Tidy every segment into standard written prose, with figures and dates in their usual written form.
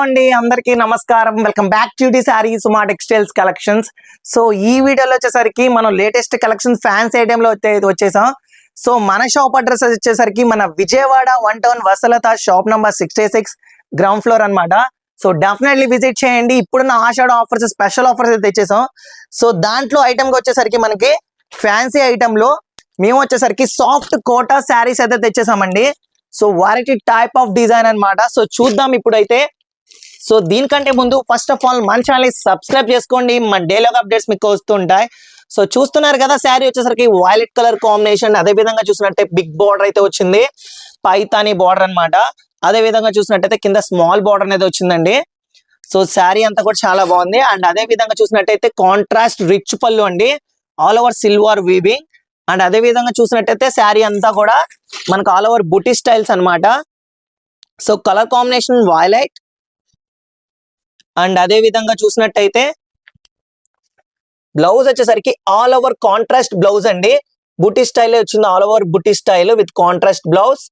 అండి అందరికీ నమస్కారం. Welcome back to the sorry Suma textiles collections. So ఈ వీడియోలో వచ్చేసరికి మనం లేటెస్ట్ కలెక్షన్ ఫ్యాన్సీ ఐటెంలో వచ్చేసాం. సో మన షాప్ అడ్రస్ వచ్చేసరికి మన విజయవాడ 1 టౌన్ వసలత షాప్ నంబర్ 66 గ్రౌండ్ ఫ్లోర్ అన్నమాట. సో డెఫినెట్లీ విజిట్ చేయండి. ఇప్పుడున్న ఆషాఢ ఆఫర్స్ స్పెషల్ ఆఫర్స్ అయితే తెచ్చేసాం. సో దాంట్లో ఐటమ్కి వచ్చేసరికి మనకి ఫ్యాన్సీ ఐటెంలో మేము వచ్చేసరికి సాఫ్ట్ కోటా శారీస్ అయితే తెచ్చేసామండి. సో వారికి టైప్ ఆఫ్ డిజైన్ అన్నమాట. సో చూద్దాం ఇప్పుడైతే. సో దీనికంటే ముందు ఫస్ట్ ఆఫ్ ఆల్ మన ఛానల్ సబ్స్క్రైబ్ చేసుకోండి. మన డైలాగ్ అప్డేట్స్ మీకు వస్తుంటాయి. సో చూస్తున్నారు కదా, శారీ వచ్చేసరికి వైలెట్ కలర్ కాంబినేషన్, అదే విధంగా చూసినట్టే బిగ్ బార్డర్ అయితే వచ్చింది, పైతాని బార్డర్ అన్నమాట. అదే విధంగా చూసినట్టయితే కింద స్మాల్ బార్డర్ అనేది వచ్చిందండి. సో శారీ అంతా కూడా చాలా బాగుంది. అండ్ అదే విధంగా చూసినట్టయితే కాంట్రాస్ట్ రిచ్ పళ్ళు అండి, all over silver weaving. And అదే విధంగా చూసినట్టయితే శారీ అంతా కూడా మనకు ఆల్ ఓవర్ బుటీ స్టైల్స్ అన్నమాట. So colour combination violet. And అదే విధంగా చూసినట్టయితే బ్లౌజ్ వచ్చేసరికి ఆల్ ఓవర్ కాంట్రాస్ట్ బ్లౌజ్ అండి, బుటీ స్టైల్ వచ్చింది, all over buti style with contrast blouse.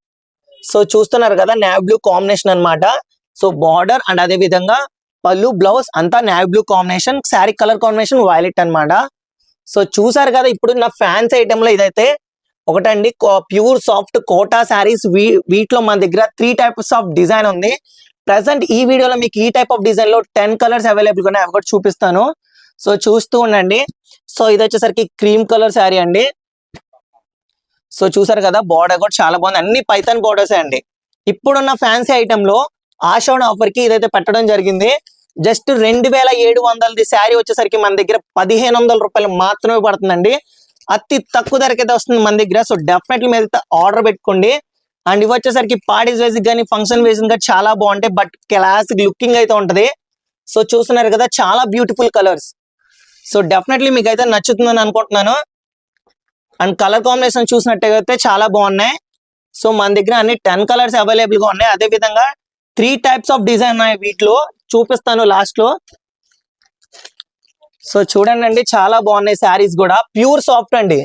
So చూస్తున్నారు కదా, నేవీ బ్లూ కాంబినేషన్ అన్నమాట. సో బార్డర్ అండ్ అదే విధంగా పళ్ళు బ్లౌజ్ అంతా navy blue combination, sari colour combination violet అన్నమాట. సో చూసారు కదా, ఇప్పుడు నా ఫ్యాన్స్ ఐటమ్ లో ఇదైతే ఒకటండి ప్యూర్ సాఫ్ట్ కోటా శారీస్. వీటిలో మన దగ్గర 3 టైప్స్ ఆఫ్ డిజైన్ ఉంది. ప్రెసెంట్ ఈ వీడియోలో మీకు ఈ టైప్ ఆఫ్ డిజైన్ లో 10 కలర్స్ అవైలబుల్ ఉన్నాయి, అవి కూడా చూపిస్తాను. సో చూస్తూ ఉండండి. సో ఇది వచ్చేసరికి క్రీమ్ కలర్ శారీ అండి. సో చూసారు కదా, బార్డర్ కూడా చాలా బాగుంది, అన్ని పైథాన్ బార్డర్స్ అండి. ఇప్పుడున్న ఫ్యాన్సీ ఐటమ్ లో ఆషాఢ ఆఫర్ కి ఇదైతే పెట్టడం జరిగింది. జస్ట్ 2700 శారీ వచ్చేసరికి మన దగ్గర 1500 రూపాయలు మాత్రమే పడుతుందండి. అతి తక్కువ ధరకైతే వస్తుంది మన దగ్గర. సో డెఫినెట్లీ మీరు అయితే ఆర్డర్ పెట్టుకోండి. అండ్ ఇవి వచ్చేసరికి పార్టీస్ వేస్ కానీ ఫంక్షన్ వేస్ గా చాలా బాగుంటాయి, బట్ క్లాసిక్ లుకింగ్ అయితే ఉంటది. సో చూస్తున్నారు కదా, చాలా బ్యూటిఫుల్ కలర్స్. సో డెఫినెట్లీ మీకు అయితే నచ్చుతుందని అనుకుంటున్నాను. అండ్ కలర్ కాంబినేషన్ చూసినట్టయితే చాలా బాగున్నాయి. సో మన దగ్గర అన్ని 10 కలర్స్ అవైలబుల్ గా ఉన్నాయి. అదే విధంగా 3 టైప్స్ ఆఫ్ డిజైన్ ఉన్నాయి, వీటిలో చూపిస్తాను లాస్ట్ లో. సో చూడండి అండి, చాలా బాగున్నాయి శారీస్ కూడా, ప్యూర్ సాఫ్ట్ అండి.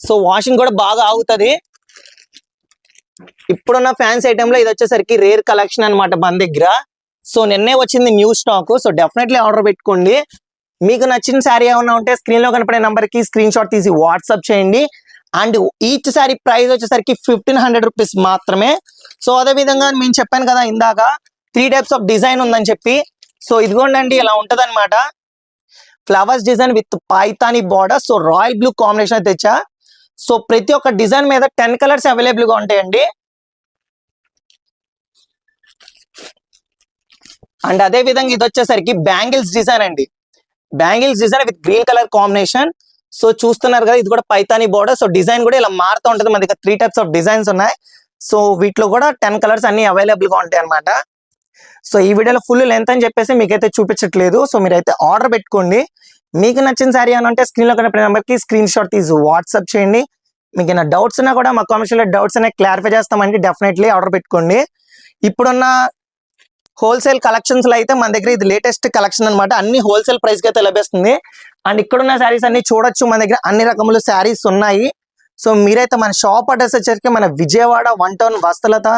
సో వాషింగ్ కూడా బాగా ఆగుతుంది. ఇప్పుడున్న ఫ్యాన్స్ ఐటమ్ లో ఇది వచ్చేసరికి రేర్ కలెక్షన్ అన్నమాట మన దగ్గర. సో నిన్నే వచ్చింది new stock. So definitely order పెట్టుకోండి. మీకు నచ్చిన శారీ ఏమన్నా ఉంటే స్క్రీన్ లో కనపడే నంబర్ కి స్క్రీన్ షాట్ తీసి వాట్సాప్ చేయండి. అండ్ ఈచ్ శారీ ప్రైస్ వచ్చేసరికి 1500 రూపీస్ మాత్రమే. సో అదే విధంగా నేను చెప్పాను కదా ఇందాక 3 టైప్స్ ఆఫ్ డిజైన్ ఉందని చెప్పి. సో ఇదిగోండి, ఇలా ఉంటది అనమాట. Flowers design with Paithani border. So royal blue combination తెచ్చా. సో ప్రతి ఒక్క డిజైన్ మీద 10 కలర్స్ అవైలబుల్ గా ఉంటాయండి. అండ్ అదే విధంగా ఇది వచ్చేసరికి బ్యాంగిల్స్ డిజైన్ అండి, bangles design with green colour combination. So చూస్తున్నారు కదా, ఇది కూడా పైతాని బోర్డర్. సో డిజైన్ కూడా ఇలా మారుతూ ఉంటుంది. మన దగ్గర 3 టైప్స్ ఆఫ్ డిజైన్స్ ఉన్నాయి. సో వీటిలో కూడా 10 కలర్స్ అన్ని అవైలబుల్ గా ఉంటాయి అనమాట. సో ఈ వీడియోలో ఫుల్ లెంత్ అని చెప్పేసి మీకైతే చూపించట్లేదు. సో మీరైతే ఆర్డర్ పెట్టుకోండి. మీకు నచ్చిన సారీ అని అంటే స్క్రీన్ లో కనిపించిన నెంబర్ కి స్క్రీన్ షాట్ తీసి వాట్సాప్ చేయండి. మీకు ఏమైనా డౌట్స్ ఉన్నా కూడా మా కామెంట్స్ లో డౌట్స్ అనేవి క్లారిఫై చేస్తామండి. డెఫినెట్లీ ఆర్డర్ పెట్టుకోండి. ఇప్పుడున్న హోల్సేల్ కలెక్షన్స్ లో అయితే మన దగ్గర ఇది లేటెస్ట్ కలెక్షన్ అనమాట. అన్ని హోల్సేల్ ప్రైస్ కి అయితే లభిస్తుంది. అండ్ ఇక్కడున్న శారీస్ అన్ని చూడొచ్చు, మన దగ్గర అన్ని రకముల శారీస్ ఉన్నాయి. సో మీరైతే మన షాప్ అడ్రస్ వచ్చేసరికి మన విజయవాడ 1 టౌన్ వసలత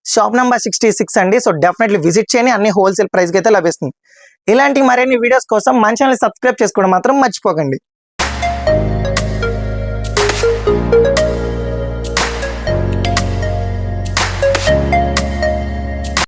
షాప్ నంబర్ 66 అండి. సో డెఫినెట్లీ విజిట్ చేయండి, అన్ని హోల్సేల్ ప్రైస్ కి అయితే లభిస్తుంది. ఇలాంటి మరిన్ని వీడియోస్ కోసం మన ఛానల్ సబ్స్క్రైబ్ చేసుకోవడం మాత్రం మర్చిపోకండి.